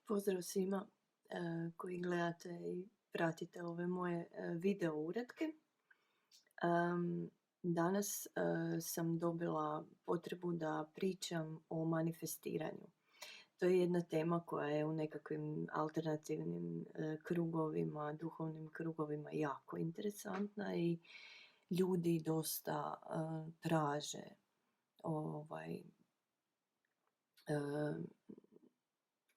Pozdrav svima koji gledate i pratite ove moje video uratke. Danas sam dobila potrebu da pričam o manifestiranju. To je jedna tema koja je u nekakvim alternativnim krugovima, duhovnim krugovima jako interesantna i ljudi dosta traže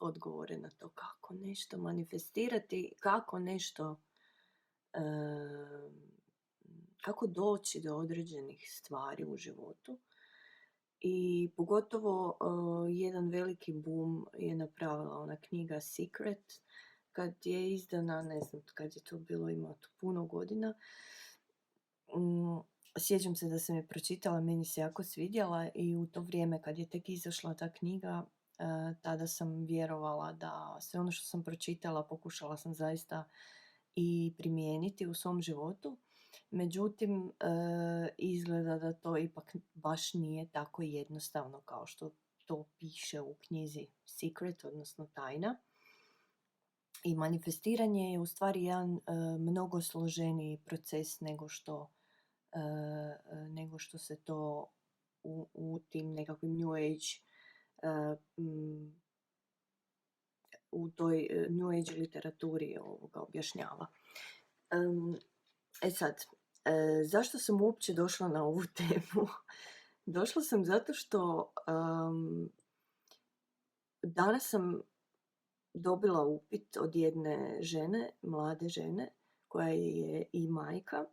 odgovore na to kako nešto manifestirati, kako nešto, kako doći do određenih stvari u životu. I pogotovo jedan veliki boom je napravila ona knjiga Secret, kad je izdana, ne znam kad je to bilo, ima to puno godina. Sjećam se da sam je pročitala, meni se jako svidjela i u to vrijeme kad je tek izašla ta knjiga, tada sam vjerovala da sve ono što sam pročitala pokušala sam zaista i primijeniti u svom životu. Međutim, izgleda da to ipak baš nije tako jednostavno kao što to piše u knjizi Secret, odnosno Tajna. I manifestiranje je u stvari jedan mnogo složeniji proces nego što se to u tim nekakvim New Age u toj New Age literaturi objašnjava. Zašto sam uopće došla na ovu temu? Došla sam zato što danas sam dobila upit od jedne žene, mlade žene, koja je i majka.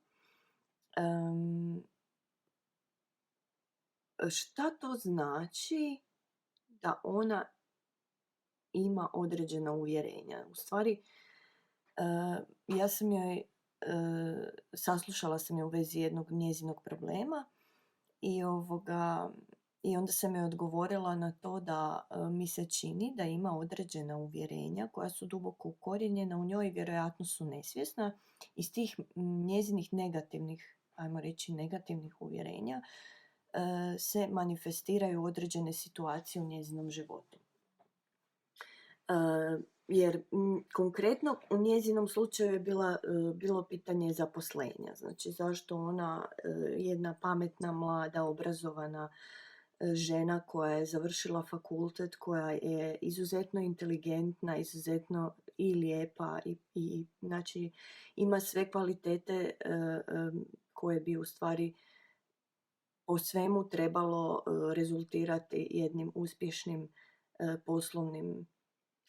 Šta to znači da ona ima određena uvjerenja? U stvari, ja sam joj, saslušala sam je u vezi jednog njezinog problema i onda sam joj odgovorila na to da mi se čini da ima određena uvjerenja koja su duboko ukorijenjena u njoj i vjerojatno su nesvjesna. Iz tih njezinih negativnih, ajmo reći negativnih uvjerenja, se manifestiraju određene situacije u njezinom životu. Jer konkretno u njezinom slučaju je bilo pitanje zaposlenja. Znači zašto ona, jedna pametna, mlada, obrazovana žena koja je završila fakultet, koja je izuzetno inteligentna, izuzetno i lijepa i znači ima sve kvalitete koje bi u stvari po svemu trebalo rezultirati jednim uspješnim poslovnim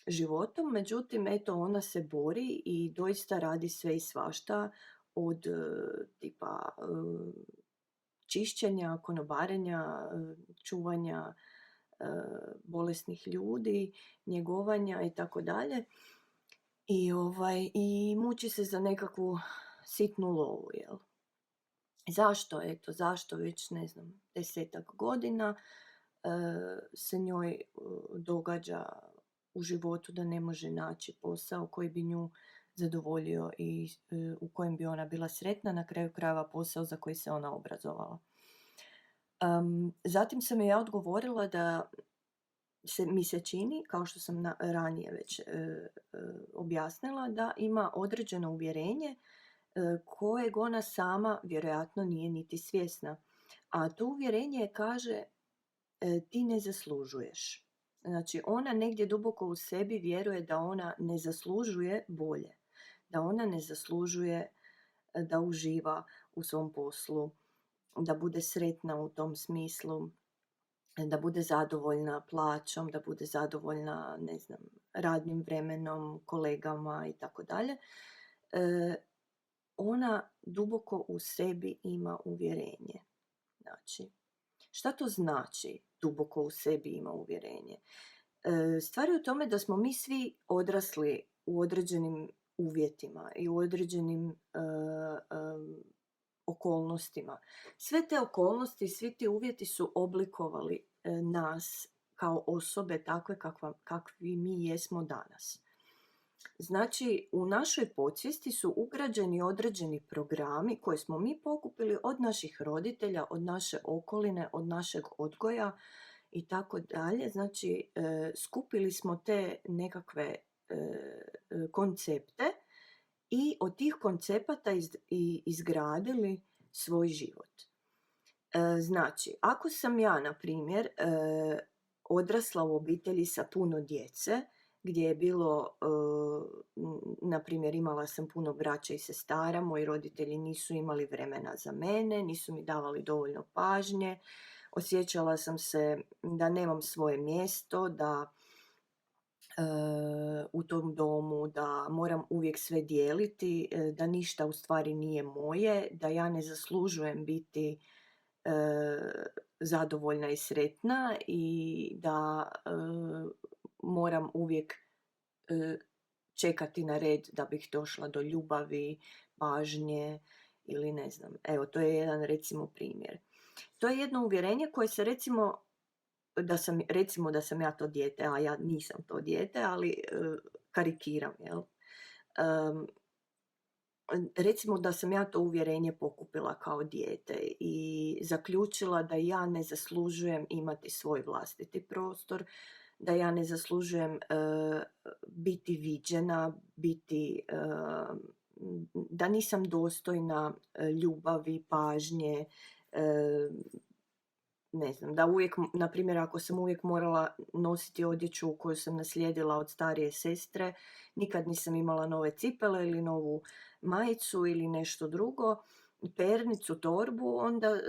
životom. Međutim, eto, ona se bori i doista radi sve i svašta, od tipa čišćenja, konobarenja, čuvanja bolesnih ljudi, njegovanja i tako dalje. I muči se za nekakvu sitnu lovu, jel? Zašto? Eto, zašto već, ne znam, 10 godina se njoj događa u životu da ne može naći posao koji bi nju zadovoljio i u kojem bi ona bila sretna, na kraju krajeva posao za koji se ona obrazovala. Zatim sam ja odgovorila da mi se čini, kao što sam ranije već objasnila, da ima određeno uvjerenje kojeg ona sama vjerojatno nije niti svjesna. A to uvjerenje kaže ti ne zaslužuješ. Znači, ona negdje duboko u sebi vjeruje da ona ne zaslužuje bolje, da ona ne zaslužuje da uživa u svom poslu, da bude sretna u tom smislu, da bude zadovoljna plaćom, da bude zadovoljna, ne znam, radnim vremenom, kolegama i tako dalje. Ona duboko u sebi ima uvjerenje. Znači, šta to znači duboko u sebi ima uvjerenje? Stvar je u tome da smo mi svi odrasli u određenim uvjetima i u određenim okolnostima. Sve te okolnosti, svi ti uvjeti su oblikovali nas kao osobe takve kakvi mi jesmo danas. Znači, u našoj podsvijesti su ugrađeni određeni programi koje smo mi pokupili od naših roditelja, od naše okoline, od našeg odgoja i tako dalje. Znači, skupili smo te nekakve koncepte i od tih koncepata izgradili svoj život. Znači, ako sam ja, na primjer, odrasla u obitelji sa puno djece, gdje je bilo, na primjer, imala sam puno braća i sestara, moji roditelji nisu imali vremena za mene, nisu mi davali dovoljno pažnje, osjećala sam se da nemam svoje mjesto, da u tom domu, da moram uvijek sve dijeliti, da ništa u stvari nije moje, da ja ne zaslužujem biti zadovoljna i sretna i da moram uvijek čekati na red da bih došla do ljubavi, pažnje ili ne znam. Evo, to je jedan recimo primjer. To je jedno uvjerenje koje se recimo da sam ja to dijete, a ja nisam to dijete, ali karikiram, jel? Recimo da sam ja to uvjerenje pokupila kao dijete i zaključila da ja ne zaslužujem imati svoj vlastiti prostor, da ja ne zaslužujem biti viđena, da nisam dostojna ljubavi, pažnje, ne znam, da uvijek, na primjer, ako sam uvijek morala nositi odjeću koju sam naslijedila od starije sestre, nikad nisam imala nove cipele ili novu majicu ili nešto drugo, pernicu, torbu, onda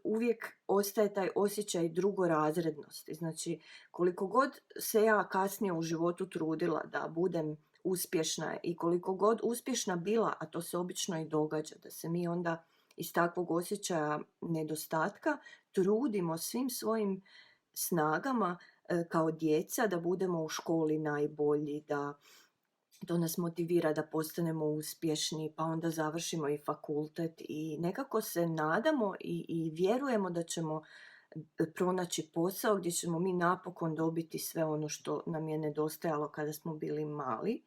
uvijek ostaje taj osjećaj drugorazrednosti. Znači, koliko god se ja kasnije u životu trudila da budem uspješna i koliko god uspješna bila, a to se obično i događa, da se mi onda iz takvog osjećaja nedostatka trudimo svim svojim snagama kao djeca da budemo u školi najbolji, da to nas motivira da postanemo uspješni, pa onda završimo i fakultet i nekako se nadamo i vjerujemo da ćemo pronaći posao gdje ćemo mi napokon dobiti sve ono što nam je nedostajalo kada smo bili mali.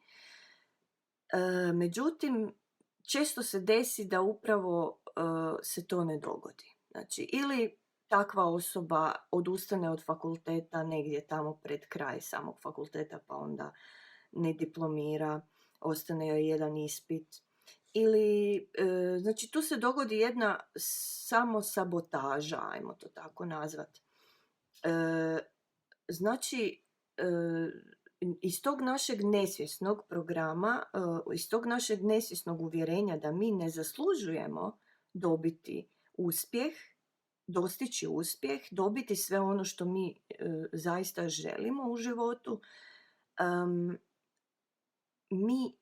Međutim, često se desi da upravo se to ne dogodi. Znači, ili takva osoba odustane od fakulteta negdje tamo pred kraj samog fakulteta, pa onda ne diplomira, ostane joj jedan ispit. Ili, znači, tu se dogodi jedna samosabotaža, ajmo to tako nazvat. Znači, iz tog našeg nesvjesnog programa, iz tog našeg nesvjesnog uvjerenja da mi ne zaslužujemo dobiti uspjeh, dostići uspjeh, dobiti sve ono što mi zaista želimo u životu, mi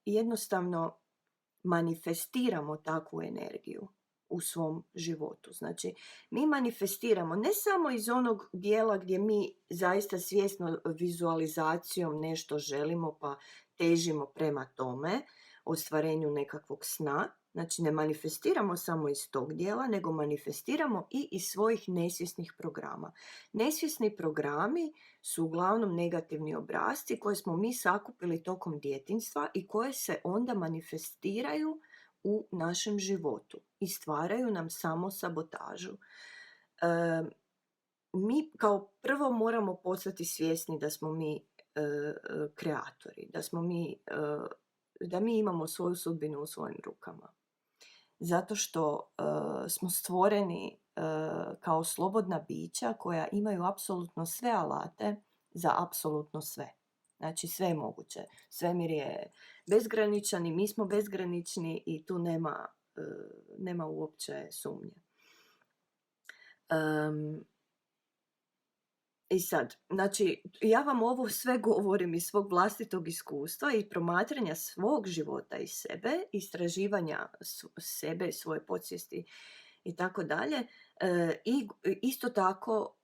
jednostavno manifestiramo takvu energiju u svom životu. Znači, mi manifestiramo ne samo iz onog dijela gdje mi zaista svjesno vizualizacijom nešto želimo pa težimo prema tome, ostvarenju nekakvog sna. Znači, ne manifestiramo samo iz tog dijela, nego manifestiramo i iz svojih nesvjesnih programa. Nesvjesni programi su uglavnom negativni obrasci koje smo mi sakupili tokom djetinjstva i koje se onda manifestiraju u našem životu i stvaraju nam samo sabotažu. Mi kao prvo moramo postati svjesni da smo mi kreatori, da mi imamo svoju sudbinu u svojim rukama. Zato što smo stvoreni kao slobodna bića koja imaju apsolutno sve alate za apsolutno sve. Znači, sve je moguće. Svemir je bezgraničan i mi smo bezgranični i tu nema uopće sumnje. I sad, znači, ja vam ovo sve govorim iz svog vlastitog iskustva i promatranja svog života i sebe, istraživanja sebe i svoje podsvijesti i tako dalje. I isto tako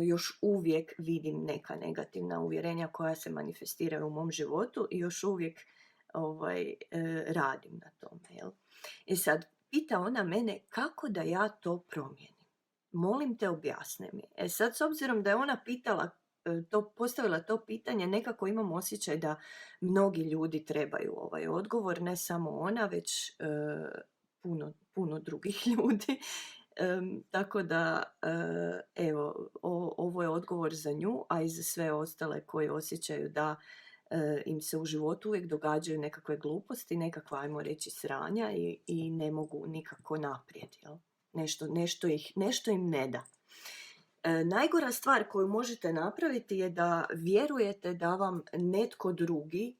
još uvijek vidim neka negativna uvjerenja koja se manifestiraju u mom životu i još uvijek radim na tome. Jel? I sad, pita ona mene kako da ja to promijenim. Molim te, objasni mi. Sad, s obzirom da je ona postavila to pitanje, nekako imam osjećaj da mnogi ljudi trebaju ovaj odgovor, ne samo ona, već puno drugih ljudi. Tako da, evo, ovo je odgovor za nju, a i za sve ostale koji osjećaju da im se u životu uvijek događaju nekakve gluposti, nekakva, ajmo reći, sranja i ne mogu nikako naprijed. Jel? Nešto im ne da. Najgora stvar koju možete napraviti je da vjerujete da vam netko drugi,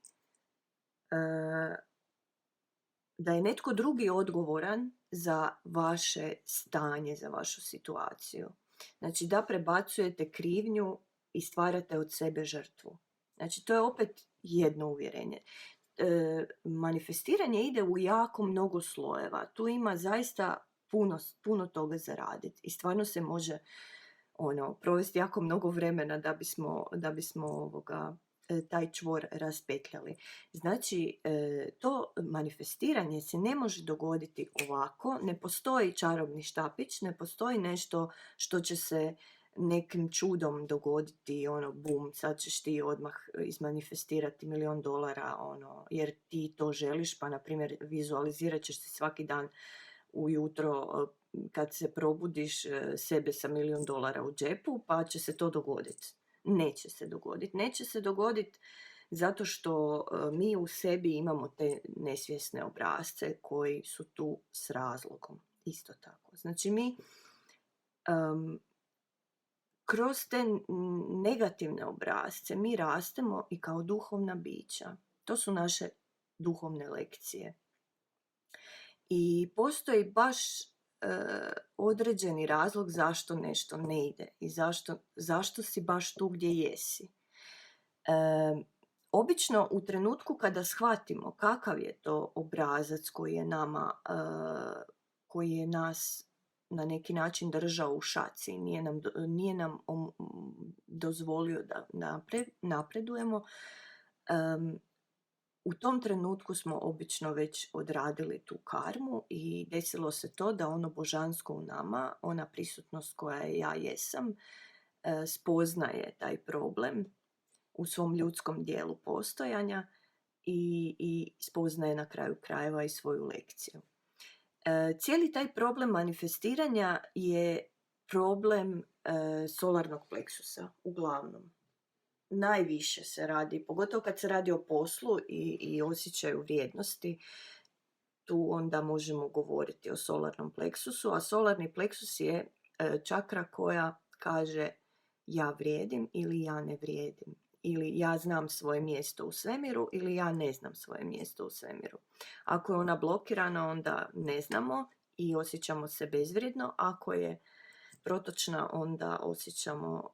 da je netko drugi odgovoran za vaše stanje, za vašu situaciju. Znači da prebacujete krivnju i stvarate od sebe žrtvu. Znači to je opet jedno uvjerenje. Manifestiranje ide u jako mnogo slojeva. Tu ima zaista puno toga za raditi i stvarno se može provesti jako mnogo vremena da bismo taj čvor raspetljali. Znači, to manifestiranje se ne može dogoditi ovako, ne postoji čarobni štapić, ne postoji nešto što će se nekim čudom dogoditi, bum, sad ćeš ti odmah izmanifestirati $1.000.000, jer ti to želiš, pa na primjer vizualizirat ćeš se svaki dan ujutro kad se probudiš sebe sa $1.000.000 u džepu, pa će se to dogoditi. Neće se dogoditi. Neće se dogoditi zato što mi u sebi imamo te nesvjesne obrasce koji su tu s razlogom. Isto tako. Znači mi kroz te negativne obrasce mi rastemo i kao duhovna bića. To su naše duhovne lekcije. I postoji baš određeni razlog zašto nešto ne ide i zašto si baš tu gdje jesi. Obično u trenutku kada shvatimo kakav je to obrazac koji je nas na neki način držao u šaci, nije nam dozvolio da napredujemo, u tom trenutku smo obično već odradili tu karmu i desilo se to da ono božansko u nama, ona prisutnost koja je ja jesam, spoznaje taj problem u svom ljudskom dijelu postojanja i spoznaje na kraju krajeva i svoju lekciju. Cijeli taj problem manifestiranja je problem solarnog pleksusa, uglavnom. Najviše se radi, pogotovo kad se radi o poslu i osjećaju vrijednosti, tu onda možemo govoriti o solarnom pleksusu, a solarni pleksus je čakra koja kaže ja vrijedim ili ja ne vrijedim, ili ja znam svoje mjesto u svemiru ili ja ne znam svoje mjesto u svemiru. Ako je ona blokirana, onda ne znamo i osjećamo se bezvrijedno. Ako je protočna, onda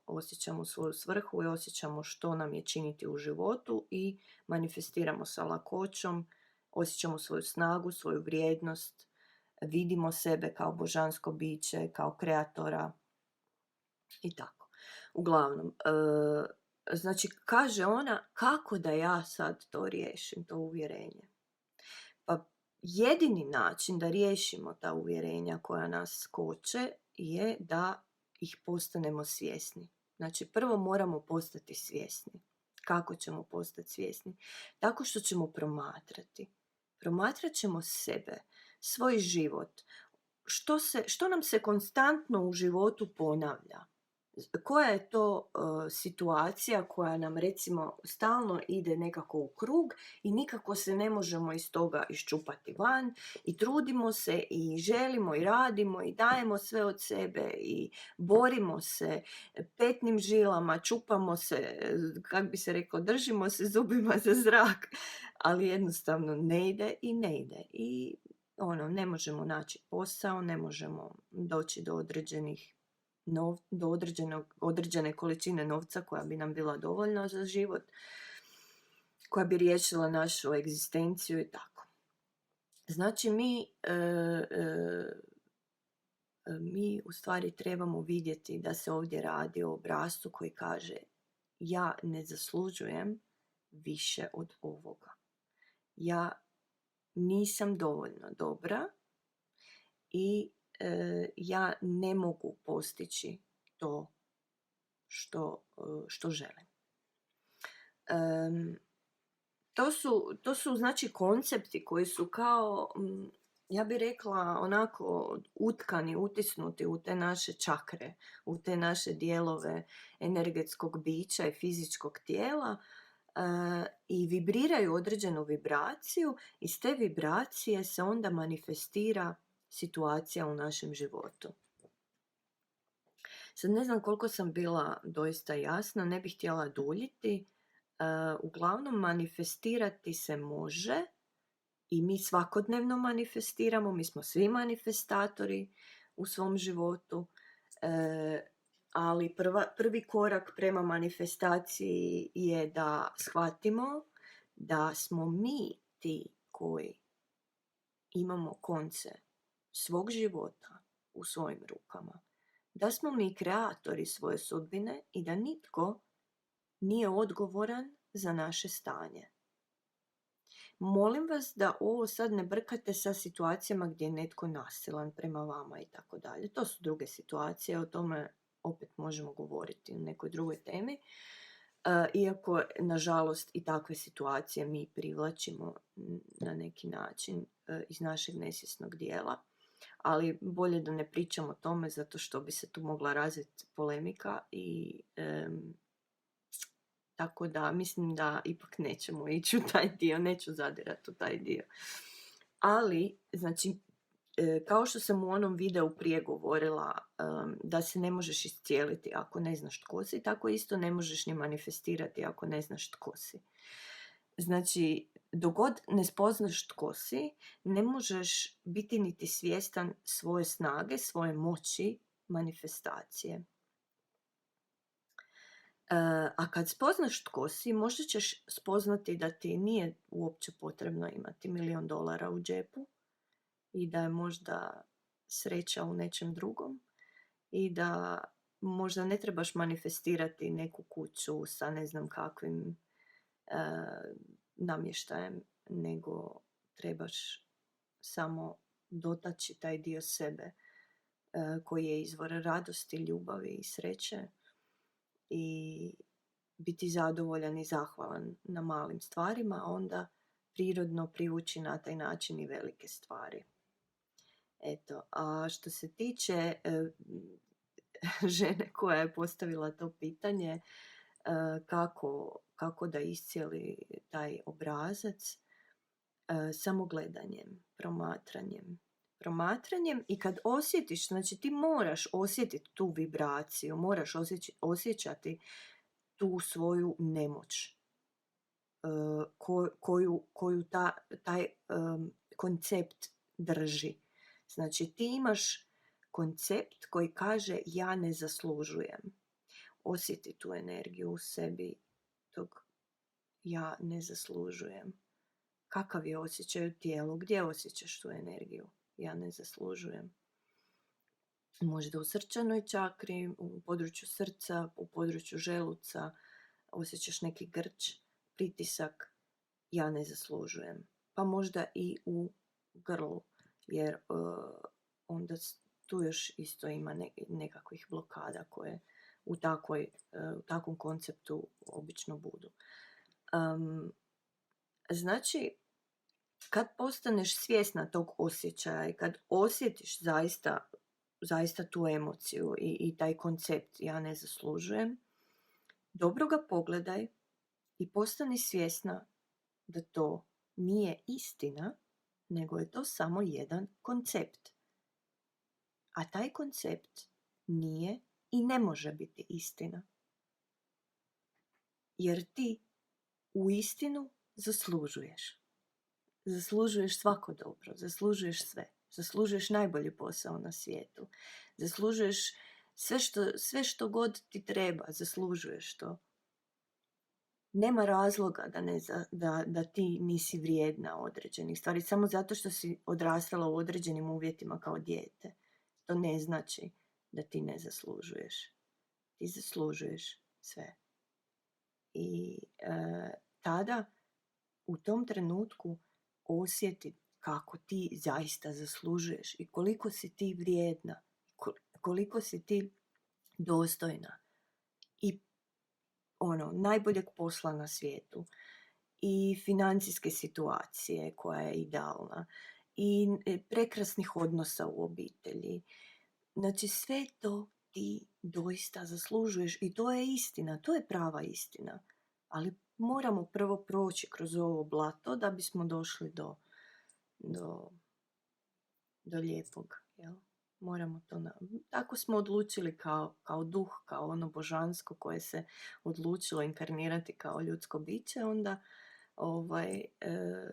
osjećamo svoju svrhu i osjećamo što nam je činiti u životu i manifestiramo sa lakoćom, osjećamo svoju snagu, svoju vrijednost, vidimo sebe kao božansko biće, kao kreatora i tako. Uglavnom, znači kaže ona, kako da ja sad to riješim, to uvjerenje? Pa jedini način da riješimo ta uvjerenja koja nas koče je da ih postanemo svjesni. Znači prvo moramo postati svjesni. Kako ćemo postati svjesni? Tako što ćemo promatrati. Promatrat ćemo sebe, svoj život. Što nam se konstantno u životu ponavlja? Koja je to situacija koja nam recimo stalno ide nekako u krug i nikako se ne možemo iz toga iščupati van i trudimo se i želimo i radimo i dajemo sve od sebe i borimo se petnim žilama, čupamo se, kak bi se reklo, držimo se zubima za zrak, ali jednostavno ne ide i ne ide i ne možemo naći posao, ne možemo doći do određene količine novca koja bi nam bila dovoljna za život, koja bi riješila našu egzistenciju i tako. Znači mi u stvari trebamo vidjeti da se ovdje radi o obrascu koji kaže ja ne zaslužujem više od ovoga. Ja nisam dovoljno dobra i ja ne mogu postići to što želim. To su znači koncepti koji su kao ja bih rekla onako utkani, utisnuti u te naše čakre, u te naše dijelove energetskog bića i fizičkog tijela, i vibriraju određenu vibraciju. Iz te vibracije se onda manifestira situacija u našem životu. Sad ne znam koliko sam bila doista jasna, ne bih htjela duljiti. Uglavnom, manifestirati se može i mi svakodnevno manifestiramo, mi smo svi manifestatori u svom životu, ali prvi korak prema manifestaciji je da shvatimo da smo mi ti koji imamo konce svog života u svojim rukama. Da smo mi kreatori svoje sudbine i da nitko nije odgovoran za naše stanje. Molim vas da ovo sad ne brkate sa situacijama gdje je netko nasilan prema vama i tako dalje. To su druge situacije, o tome opet možemo govoriti u nekoj drugoj temi. Iako, nažalost, i takve situacije mi privlačimo na neki način iz našeg nesvjesnog dijela. Ali bolje da ne pričamo o tome zato što bi se tu mogla razviti polemika i tako da mislim da ipak nećemo ići u taj dio, neću zadirati u taj dio. Ali, znači, kao što sam u onom videu prije govorila da se ne možeš iscijeliti ako ne znaš tko si, tako isto ne možeš ni manifestirati ako ne znaš tko si. Znači, dok god ne spoznaš tko si, ne možeš biti niti svjestan svoje snage, svoje moći, manifestacije. A kad spoznaš tko si, možda ćeš spoznati da ti nije uopće potrebno imati $1.000.000 u džepu i da je možda sreća u nečem drugom i da možda ne trebaš manifestirati neku kuću sa ne znam kakvim namještajem, nego trebaš samo dotaći taj dio sebe koji je izvor radosti, ljubavi i sreće i biti zadovoljan i zahvalan na malim stvarima, a onda prirodno privući na taj način i velike stvari. Eto, a što se tiče žene koja je postavila to pitanje, kako da iscijeli taj obrazac, samo gledanjem, promatranjem i kad osjetiš, znači ti moraš osjetiti tu vibraciju, moraš osjećati tu svoju nemoć koju taj koncept drži. Znači ti imaš koncept koji kaže ja ne zaslužujem. Osjeti tu energiju u sebi tog ja ne zaslužujem. Kakav je osjećaj u tijelu? Gdje osjećaš tu energiju? Ja ne zaslužujem. Možda u srčanoj čakri, u području srca, u području želuca, osjećaš neki grč, pritisak, ja ne zaslužujem. Pa možda i u grlu, jer onda tu još isto ima nekakvih blokada koje u takvom konceptu obično budu. Znači, kad postaneš svjesna tog osjećaja i kad osjetiš zaista tu emociju i taj koncept ja ne zaslužujem, dobro ga pogledaj i postani svjesna da to nije istina, nego je to samo jedan koncept. A taj koncept nije i ne može biti istina. Jer ti uistinu zaslužuješ. Zaslužuješ svako dobro, zaslužuješ sve. Zaslužuješ najbolji posao na svijetu. Zaslužuješ sve što god ti treba, zaslužuješ to. Nema razloga da ti nisi vrijedna određenih stvari, samo zato što si odrastala u određenim uvjetima kao dijete. To ne znači da ti ne zaslužuješ. Ti zaslužuješ sve. I tada, u tom trenutku, osjeti kako ti zaista zaslužuješ i koliko si ti vrijedna, koliko si ti dostojna i najboljeg posla na svijetu i financijske situacije koja je idealna i prekrasnih odnosa u obitelji. Znači sve to ti doista zaslužuješ i to je istina, to je prava istina. Ali moramo prvo proći kroz ovo blato da bismo došli do lijepog. Jel? Moramo to tako smo odlučili kao duh, kao ono božansko koje se odlučilo inkarnirati kao ljudsko biće, onda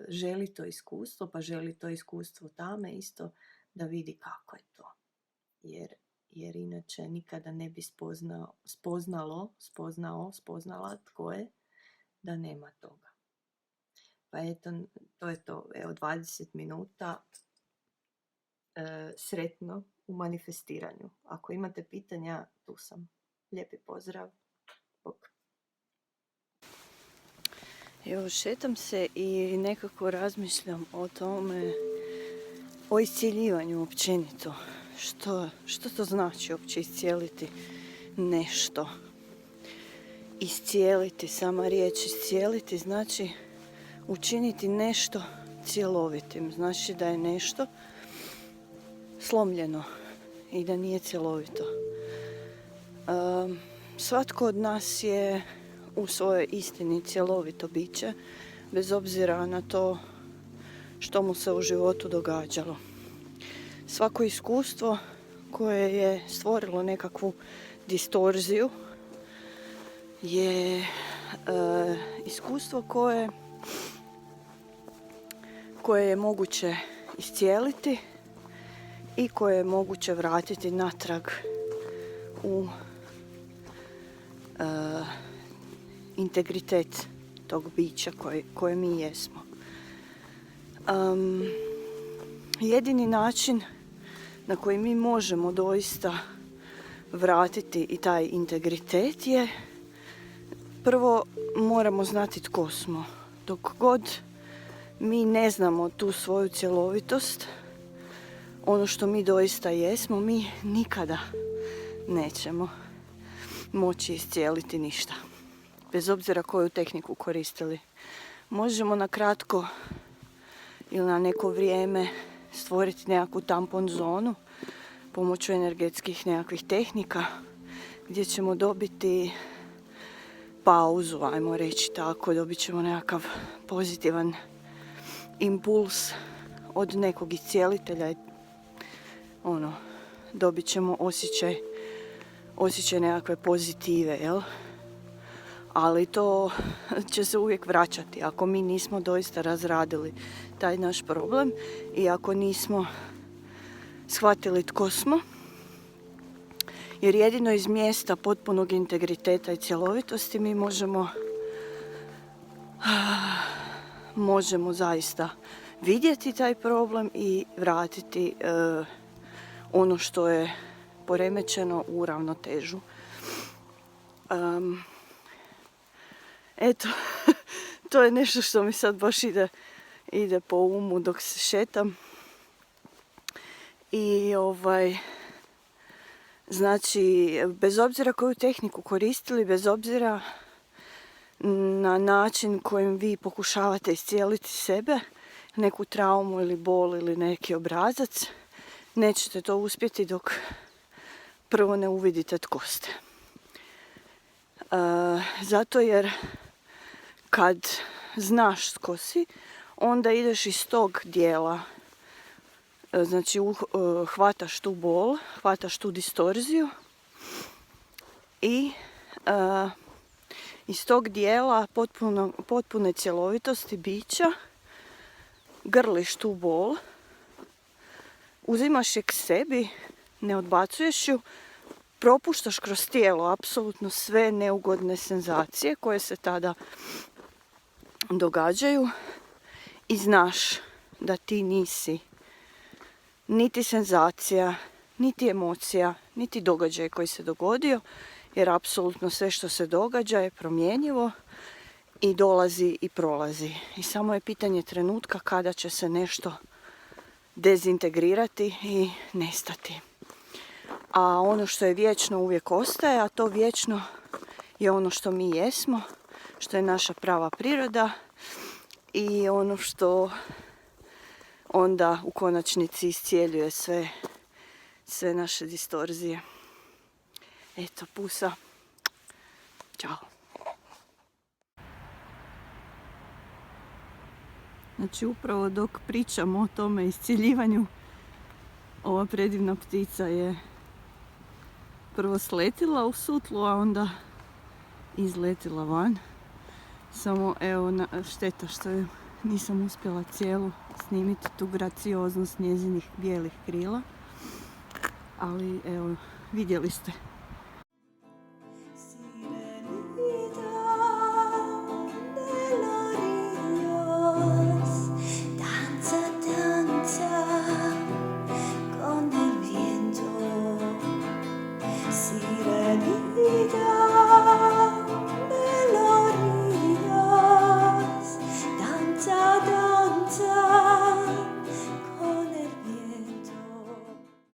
želi to iskustvo, pa želi to iskustvo tame isto da vidi kako je to. Jer inače nikada ne bi spoznala tko je, da nema toga. Pa eto, to je to. Evo 20 minuta sretno u manifestiranju. Ako imate pitanja, tu sam. Lijepi pozdrav. Bok. Evo, šetam se i nekako razmišljam o tome, o iscjeljivanju općenito. Što to znači uopće iscijeliti nešto? Iscijeliti, sama riječ iscijeliti znači učiniti nešto cjelovitim. Znači da je nešto slomljeno i da nije cjelovito. Svatko od nas je u svojoj istini cjelovito biće, bez obzira na to što mu se u životu događalo. Svako iskustvo koje je stvorilo nekakvu distorziju je iskustvo koje je moguće iscijeliti i koje je moguće vratiti natrag u integritet tog bića koje mi jesmo. Jedini način na koji mi možemo doista vratiti i taj integritet je prvo moramo znati tko smo. Dok god mi ne znamo tu svoju cjelovitost, ono što mi doista jesmo, mi nikada nećemo moći iscijeliti ništa. Bez obzira koju tehniku koristili. Možemo na kratko ili na neko vrijeme stvoriti nekakvu tampon zonu pomoću energetskih nekakvih tehnika gdje ćemo dobiti pauzu, ajmo reći tako, dobit ćemo nekakav pozitivan impuls od nekog iscijelitelja, dobit ćemo osjećaj nekakve pozitive, jel? Ali to će se uvijek vraćati ako mi nismo doista razradili taj naš problem i ako nismo shvatili tko smo. Jer jedino iz mjesta potpunog integriteta i cjelovitosti mi možemo zaista vidjeti taj problem i vratiti ono što je poremećeno u ravnotežu. Eto, to je nešto što mi sad baš ide po umu dok se šetam. I znači, bez obzira koju tehniku koristili, bez obzira na način kojim vi pokušavate iscijeliti sebe, neku traumu ili bol ili neki obrazac, nećete to uspjeti dok prvo ne uvidite tko ste. Zato jer kad znaš tko si, onda ideš iz tog dijela, znači hvataš tu bol, hvataš tu distorziju i iz tog dijela potpune cjelovitosti bića grliš tu bol, uzimaš je k sebi, ne odbacuješ ju, propuštaš kroz tijelo apsolutno sve neugodne senzacije koje se tada događaju i znaš da ti nisi niti senzacija, niti emocija, niti događaj koji se dogodio, jer apsolutno sve što se događa je promjenjivo i dolazi i prolazi. I samo je pitanje trenutka kada će se nešto dezintegrirati i nestati. A ono što je vječno uvijek ostaje, a to vječno je ono što mi jesmo, što je naša prava priroda i ono što onda u konačnici iscijeljuje sve naše distorzije. Eto, pusa. Ćao. Znači, upravo dok pričamo o tome iscjeljivanju, ova predivna ptica je prvo sletila u sutlu, a onda izletila van. Samo evo, šteta što ju nisam uspjela cijelu snimiti, tu gracioznost njezinih bijelih krila. Ali evo, vidjeli ste.